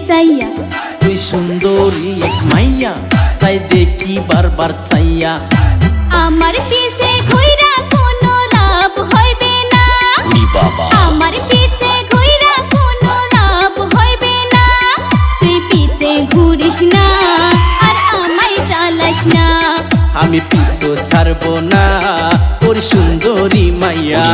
চাইয়া। তুই সুন্দরী এক মাইয়া, তাই দেখি বারবার চাইয়া। আমার পিছে ঘুইরা কোনো লাভ হইবে না, আমার পিছে ঘুইরা কোনো লাভ হইবে না। তুই পিছে ঘুরিস না আর আমায় জ্বালাস না। আমি পিছু ছাড়বো না ওর সুন্দরী মাইয়া।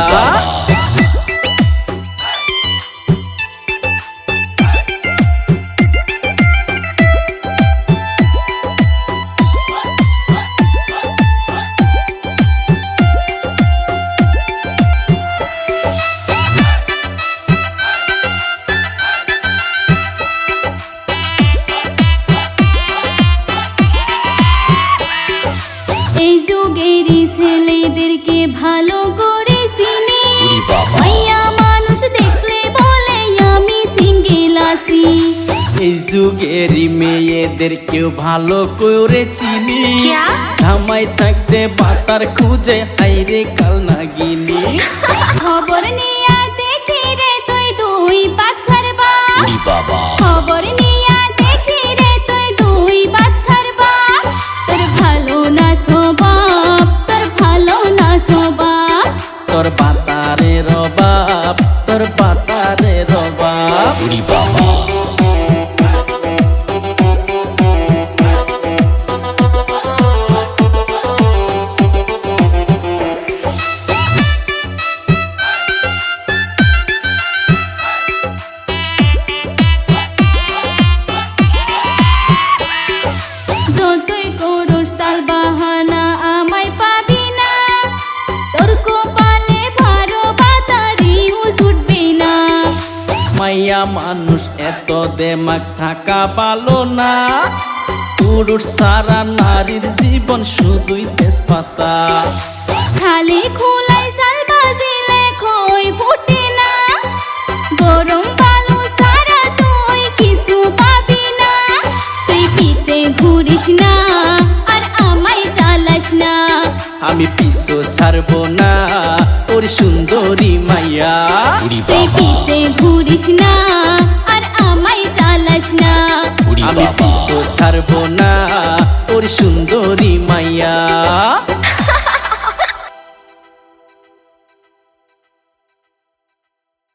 এই যুগেরই ছেলেদেরকে ভালো করে চিনি, মাইয়া মানুষ দেখলে বলে আমি সিঙ্গেল আছি। এই যুগেরই মেয়েদেরকেও ভালো করে চিনি, জামাই থাকতে বাতার খুঁজে হাইরে কাল নাগিনি। খবর নিয়া দেখি রে তুই দুই বাচ্চার বাপ, খবর নিয়া দেখি রে তুই দুই বাচ্চার বাপ। তোর ভালো না স্বভাব, তোর ভালো না স্বভাব। তোর বাতারে রবাব, তোর বাতারে রবাব। যতই করস তাল বাহানা আমায় পাবি না, তোর কপালে ভারো বাতারিও ছুটবে না। মাইয়া মানুষ এত দেমাগ থাকা ভালো না, পুরুষ সারা নারীর জীবন শুধুই তেজপাতা। খালি খোলাই চাল বাজিলে খই ফুটে না, গরম বালু সারা তুই কিছু পাবি না। তুই পিছে ঘুরিস না আর আমায় জ্বালাস না। আমি পিছু ছাড়বো না ওর সুন্দরী মাইয়া। তুই পিছে ঘুরিস না আর আমায় জ্বালাস না। আমি পিছু ছাড়বো না ওর সুন্দরী মাইয়া।